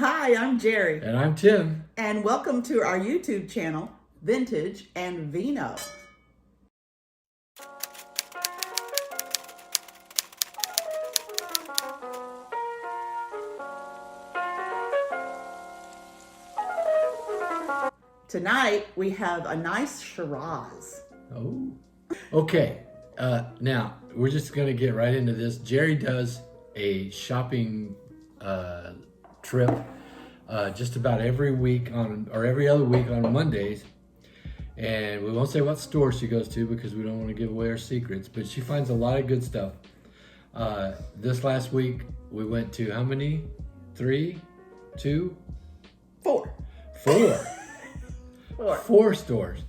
Hi, I'm Jerry. And I'm Tim. And welcome to our YouTube channel, Vintage and Vino. Tonight, we have a nice Shiraz. Oh. Okay. Now, we're just going to get right into this. Jerry does a shopping trip just about every week or every other week on Mondays. And we won't say what store she goes to because we don't want to give away our secrets, but she finds a lot of good stuff. This last week, we went to how many? 3, 2? 4. 4. 4. 4 stores.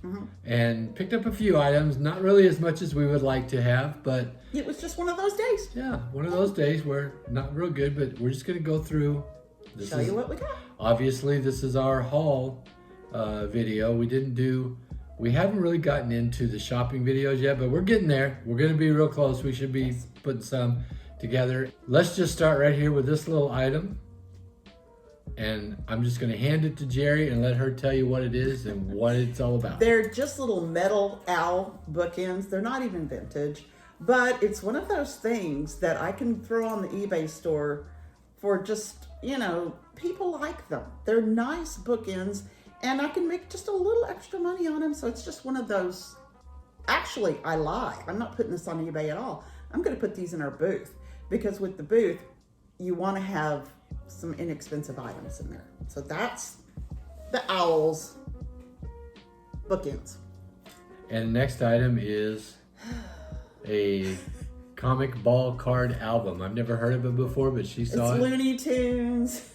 And picked up a few items, not really as much as we would like to have, but It was just one of those days. yeah, one of those days where not real good, but we're just going to go through. Show you what we got. Obviously, this is our haul video. We haven't really gotten into the shopping videos yet, but we're getting there. We're going to be real close. We should be putting some together. Let's just start right here with this little item. And I'm just going to hand it to Jerry and let her tell you what it is and what it's all about. They're just little metal owl bookends. They're not even vintage, but it's one of those things that I can throw on the eBay store for just, people like them. They're nice bookends and I can make just a little extra money on them. So it's just one of those. Actually, I lie. I'm not putting this on eBay at all. I'm going to put these in our booth because with the booth, you want to have some inexpensive items in there. So that's the owls bookends. And next item is a comic ball card album. I've never heard of it before, but she saw it. It's Looney Tunes.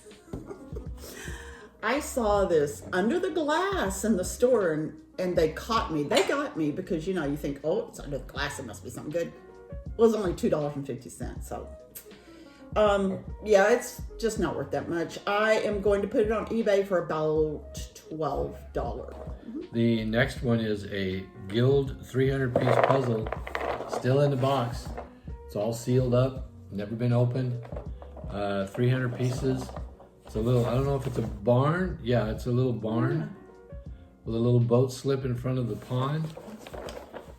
I saw this under the glass in the store and they caught me. They got me because, you think, oh, it's under the glass. It must be something good. It was only $2.50. So, yeah, it's just not worth that much. I am going to put it on eBay for about $12. The next one is a Guild 300-piece puzzle, still in the box. It's all sealed up, never been opened. 300 pieces. It's a little, I don't know if it's a barn. Yeah, it's a little barn with a little boat slip in front of the pond.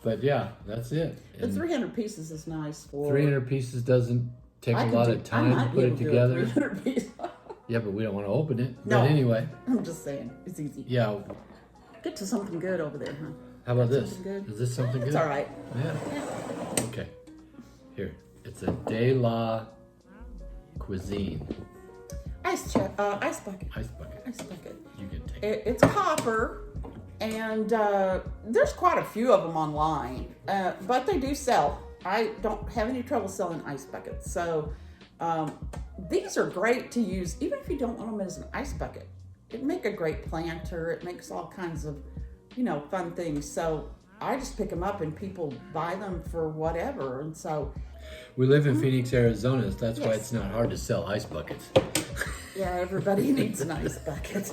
But yeah, that's it. The 300 pieces is nice for... 300 pieces doesn't take a lot of time to put it together. 300 pieces. Yeah, but we don't want to open it. No. But anyway. I'm just saying, it's easy. Yeah. Get to something good over there, huh? How about this? Good? Is this something good? It's all right. Yeah. Okay. Here. It's a De La Cuisine. Ice bucket. Ice bucket. Ice bucket. You can take it. It's copper, and there's quite a few of them online, but they do sell. I don't have any trouble selling ice buckets. So these are great to use, even if you don't want them as an ice bucket. It make a great planter. It makes all kinds of, fun things. So I just pick them up and people buy them for whatever. And so We live in Phoenix, Arizona. So that's why it's not hard to sell ice buckets. yeah, everybody needs an ice bucket.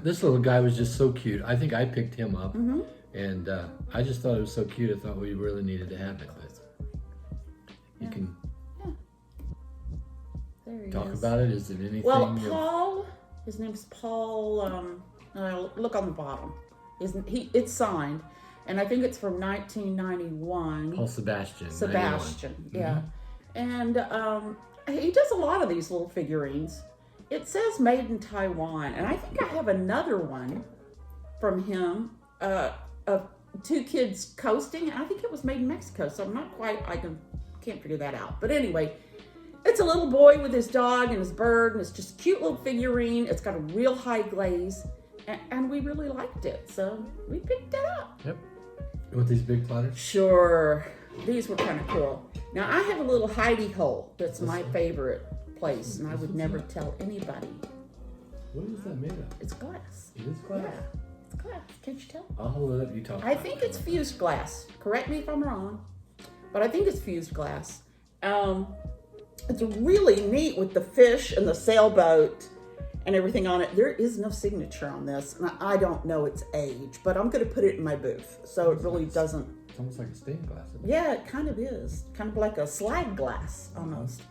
This little guy was just so cute. I think I picked him up. And I just thought it was so cute. I thought we really needed to have it. But you can There he talk is. about it. Is it anything? Well, Paul, his name's Paul, look on the bottom. It's signed, and I think it's from 1991. Paul Sebastian. Sebastian, 91. yeah. And he does a lot of these little figurines. It says made in Taiwan, and I think I have another one from him of 2 kids coasting. I think it was made in Mexico, so I'm not quite, can't figure that out. But anyway, it's a little boy with his dog and his bird, and it's just a cute little figurine. It's got a real high glaze, and we really liked it, so we picked it up. Yep. You want these big platters? Sure. These were kind of cool. Now, I have a little hidey hole that's my favorite place, and I would never tell anybody. What is that made of? It's glass. It is glass? Yeah, it's glass. Can't you tell? I'll hold it up. You talk I about think it. it's fused glass. Correct me if I'm wrong, but I think it's fused glass. It's really neat with the fish and the sailboat and everything on it. There is no signature on this, and I don't know its age, but I'm going to put it in my booth, so it really doesn't. It's almost like a stained glass. Isn't it? Yeah, it kind of is. Kind of like a slide glass almost.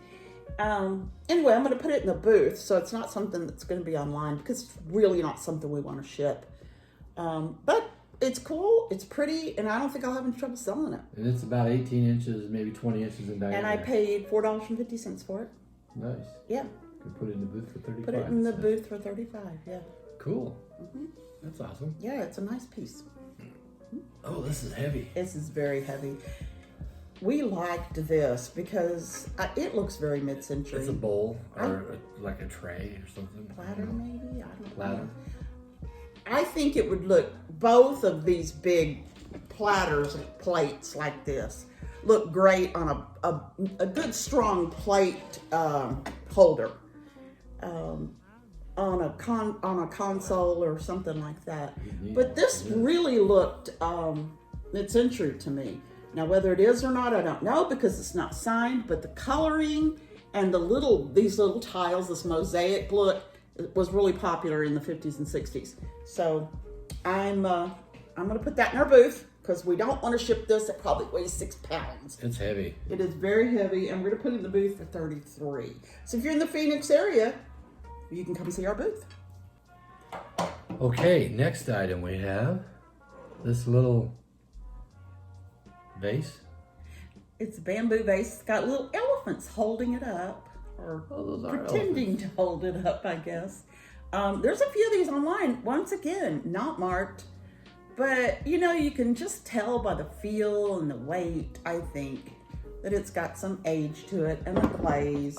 Anyway, I'm going to put it in the booth, so it's not something that's going to be online because it's really not something we want to ship. But it's cool, it's pretty, and I don't think I'll have any trouble selling it. And it's about 18 inches, maybe 20 inches in diameter. And I paid $4.50 for it. Nice. Yeah. You can put it in the booth for 35. Put it in the booth for 35. Yeah. Cool. That's awesome. Yeah, it's a nice piece. Oh, this is heavy. This is very heavy. We liked this because it looks very mid-century. It's a bowl or like a tray or something. Platter, maybe? I don't Platter. know. I think it would look, both of these big platters and plates like this look great on a good strong plate holder. On a console or something like that. But this really looked mid-century to me. Now whether it is or not, I don't know because it's not signed, but the coloring and these little tiles, this mosaic look, was really popular in the 50s and 60s. So I'm gonna put that in our booth because we don't want to ship this. It probably weighs 6 pounds. It's heavy. It is very heavy, and we're gonna put it in the booth for $33. So if you're in the Phoenix area, you can come see our booth. Okay, next item we have this little vase. It's a bamboo vase. It's got little elephants holding it up, or pretending to hold it up, I guess. There's a few of these online. Once again, not marked, but you can just tell by the feel and the weight, I think, that it's got some age to it, and the glaze.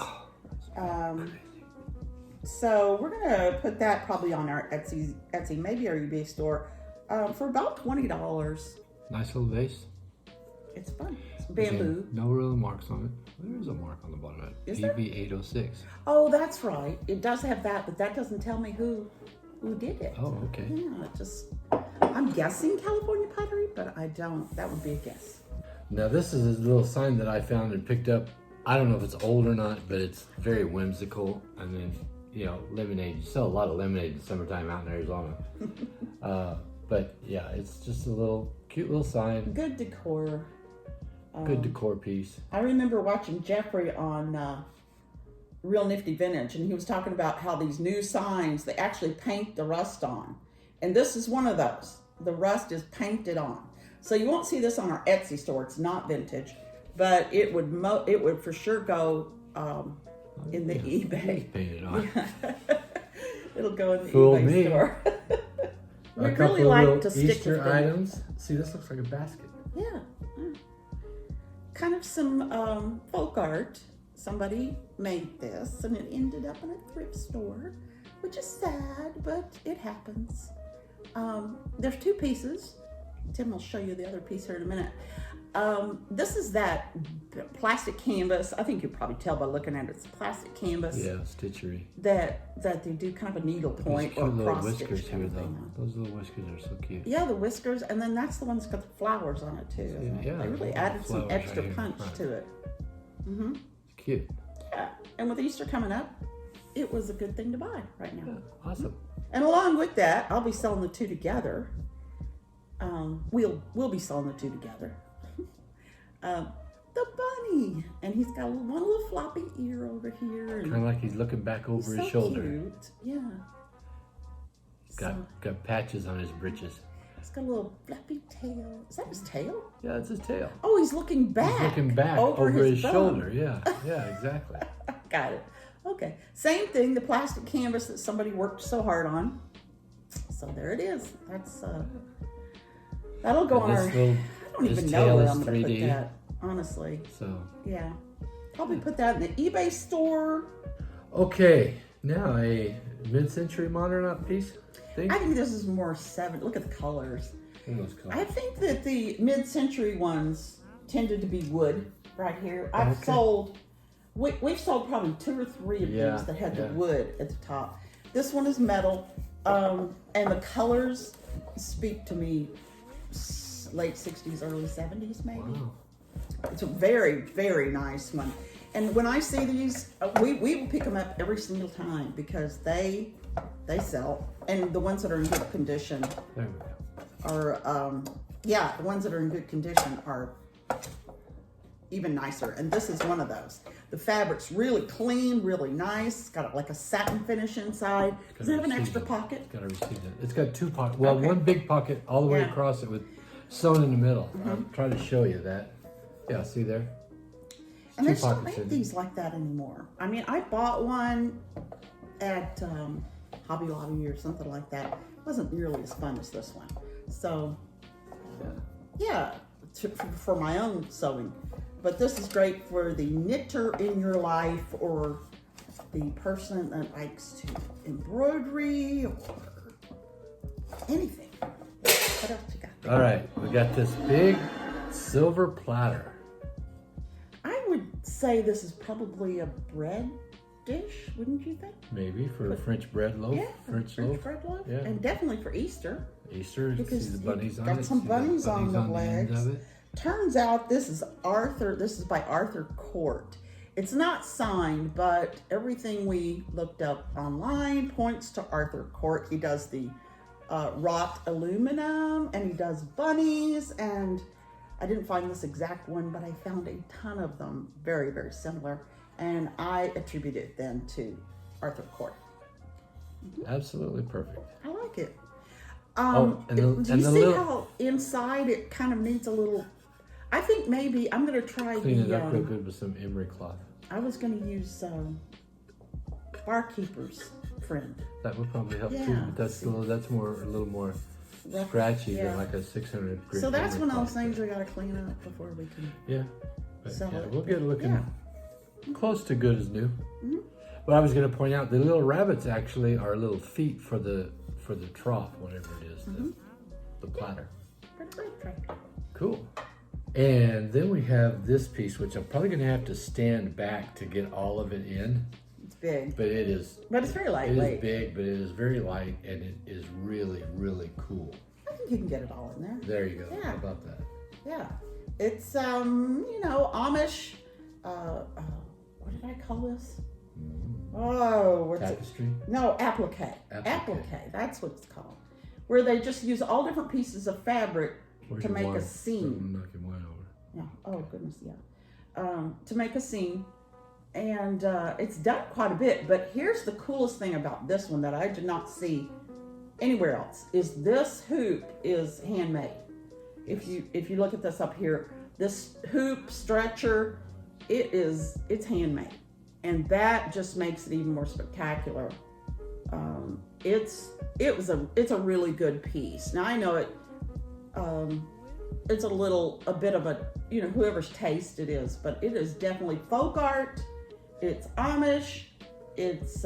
So we're gonna put that probably on our Etsy, maybe our eBay store, for about $20. Nice little vase. It's fun. It's bamboo. Again, no real marks on it. There is a mark on the bottom of it. Is there? PV806. Oh, that's right. It does have that, but that doesn't tell me who did it. Oh, okay. Yeah, I'm guessing California pottery, but I don't. That would be a guess. Now this is a little sign that I found and picked up. I don't know if it's old or not, but it's very whimsical. And then, lemonade. You sell a lot of lemonade in summertime out in Arizona. But yeah, it's just a cute little sign. Good decor. Good decor piece. I remember watching Jeffrey on Real Nifty Vintage, and he was talking about how these new signs, they actually paint the rust on. And this is one of those. The rust is painted on. So you won't see this on our Etsy store. It's not vintage, but it would for sure go in the eBay. Painted on. It'll go in the Fooled eBay me. store. We A couple really of like little to stick Easter with them. items. See, this looks like a basket. Yeah. Kind of some folk art. Somebody made this, and it ended up in a thrift store, which is sad, but it happens. There's 2 pieces. Tim will show you the other piece here in a minute. This is that plastic canvas. I think you probably tell by looking at it. It's plastic canvas. Yeah, stitchery. That they do kind of a needle point or cross whiskers stitch kind here, of though. thing. Those little whiskers are so cute. Yeah, the whiskers, and then that's the one that's got the flowers on it too. Yeah, They really added some flowers extra right here in punch front. to it. Mm-hmm. It's cute. Yeah, and with Easter coming up, it was a good thing to buy right now. Yeah, awesome. And along with that, I'll be selling the 2 together. We'll be selling the 2 together. The bunny, and he's got one little floppy ear over here, and Kind of like he's looking back over his so shoulder. Cute. Yeah. Got patches on his britches. He's got a little flappy tail. Is that his tail? Yeah, that's his tail. Oh, he's looking back. He's looking back over his bum. shoulder. Yeah, exactly. Got it. Okay. Same thing, the plastic canvas that somebody worked so hard on. So there it is. That's that'll go on our. I don't even know where I'm going to put that, honestly. So. Yeah. Probably put that in the eBay store. Okay, now a mid-century modern art piece. I think this is more 7. Look at the colors. Those colors. I think that the mid-century ones tended to be wood right here. We've sold probably 2 or 3 of these that had the wood at the top. This one is metal, and the colors speak to me late 60s, early 70s maybe. Wow. It's a very, very nice one. And when I see these, we will pick them up every single time because they sell. And the ones that are in good condition There we go. are, the ones that are in good condition are even nicer. And this is one of those. The fabric's really clean, really nice. It's got like a satin finish inside. Does it have an extra pocket? It's got to receive it. It's got 2 pockets. Well, Okay. one big pocket all the way Yeah. across it with sewn in the middle. I'll try to show you that. Yeah, see there? And Two they just don't pockets make in. these like that anymore. I mean, I bought one at Hobby Lobby or something like that. It wasn't nearly as fun as this one. So, yeah, for my own sewing. But this is great for the knitter in your life, or the person that likes to embroidery or anything. What else you got? All right, we got this big silver platter. I would say this is probably a bread dish, wouldn't you think? Maybe for a French bread loaf. Yeah, French French loaf. bread loaf. Yeah. And definitely for Easter. Easter, you Because see the you've bunnies on got it. some See bunnies on the end legs. of it. Turns out this is by Arthur Court. It's not signed, but everything we looked up online points to Arthur Court. He does the wrought aluminum, and he does bunnies, and I didn't find this exact one, but I found a ton of them very, very similar, and I attribute it then to Arthur Court. Absolutely perfect. I like it. Oh, and the- do and you the see little- how inside it kind of needs a little? I think maybe I'm going to try Clean it the. up real good with some emery cloth. I was going to use Barkeeper's Friend. That would probably help too. Yeah. But that's a little more Rough- scratchy yeah. than like a 600 grit. So that's emery one of those cloth. things we got to clean up before we can. Yeah. But Sell yeah, it. we'll get it looking Yeah. close to good as new. Mm-hmm. But I was going to point out the little rabbits actually are little feet for the trough, whatever it is, the platter. Pretty great, Trey. Cool. And then we have this piece, which I'm probably going to have to stand back to get all of it in. It's big, But it is. but it's very It lightweight. is big, but it is very light, and it is really, really cool. I think you can get it all in there. There you go. Yeah. How about that? Yeah, it's Amish. What did I call this? Oh, what's it? Tapestry. No, applique. Applique. Applique. That's what it's called. Where they just use all different pieces of fabric Where's to your make wine? a seam. I'm knocking wine over. Yeah. Oh goodness, yeah. To make a seam, and it's done quite a bit. But here's the coolest thing about this one that I did not see anywhere else: is this hoop is handmade. If you look at this up here, this hoop stretcher, it's handmade, and that just makes it even more spectacular. It's a really good piece. Now I know it. It's a bit of a, whoever's taste it is, but it is definitely folk art. It's Amish. It's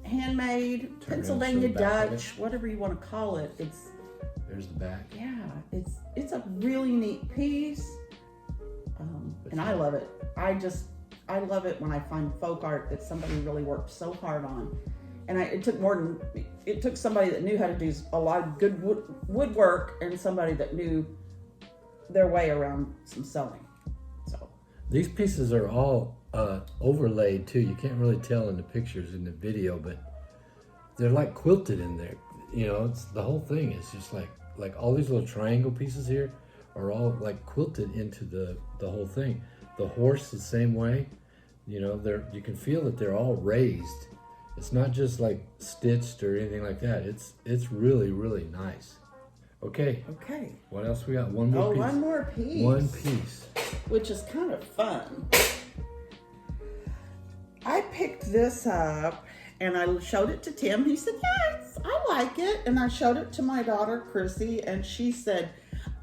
handmade, Turn Pennsylvania around to the back of Dutch, whatever you want to call it. There's the back. It's a really neat piece, and I love it. I love it when I find folk art that somebody really worked so hard on. And it took somebody that knew how to do a lot of good woodwork, and somebody that knew their way around some sewing. So These pieces are all overlaid too. You can't really tell in the pictures in the video, but they're like quilted in there. It's the whole thing is just like all these little triangle pieces here are all like quilted into the whole thing. The horse the same way. You can feel that they're all raised. It's not just like stitched or anything like that. It's really, really nice. Okay. okay. What else we got? One more Oh, piece. one more piece. One piece. Which is kind of fun. I picked this up and I showed it to Tim. He said, "Yes, I like it." And I showed it to my daughter, Chrissy, and she said,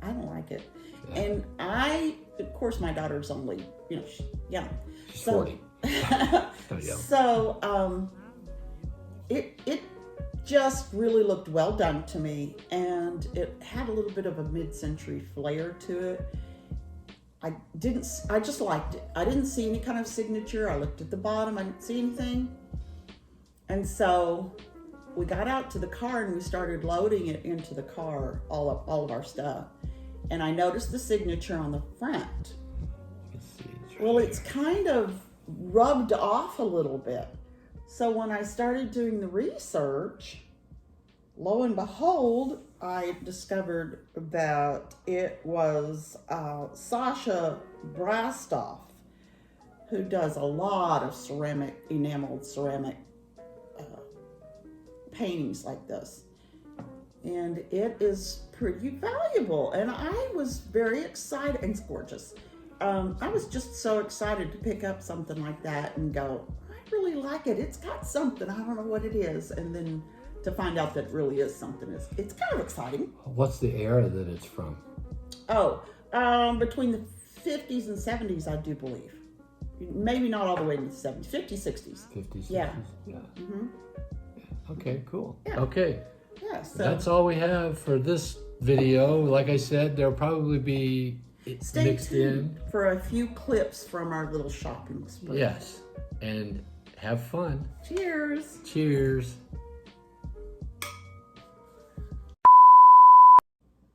"I don't like it." Yeah. And of course, my daughter's only, she's young. She's 40. Oh, yeah. So, it just really looked well done to me, and it had a little bit of a mid-century flair to it. I just liked it. I didn't see any kind of signature. I looked at the bottom, I didn't see anything. And so we got out to the car and we started loading it into the car, all of our stuff. And I noticed the signature on the front. Let's see. Well, it's kind of rubbed off a little bit. So when I started doing the research, lo and behold, I discovered that it was Sasha Brastoff, who does a lot of enameled ceramic paintings like this. And it is pretty valuable. And I was very excited, and it's gorgeous. I was just so excited to pick up something like that and go, I really like it. It's got something. I don't know what it is. And then to find out that it really is something, it's kind of exciting. What's the era that it's from? Oh, between the 50s and 70s, I do believe. Maybe not all the way into the 70s, 50s, 60s. 50s, 60s? Yeah. Mm-hmm. Okay, cool. Yeah. Okay. Yeah, so that's all we have for this video. Like I said, there'll probably be stay mixed tuned in for a few clips from our little shopping spree. Yes. And have fun. Cheers. Cheers.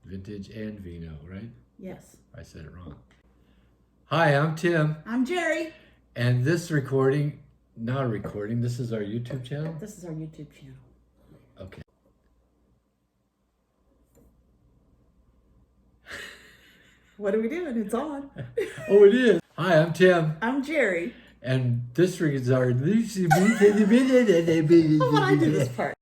Vintage and vino, right? Yes. I said it wrong. Hi, I'm Tim. I'm Jerry. And this recording, not a recording, this is our YouTube channel? This is our YouTube channel. Okay. What are we doing? It's on. Oh, it is. Hi, I'm Tim. I'm Jerry. And this is our... How about I do this part?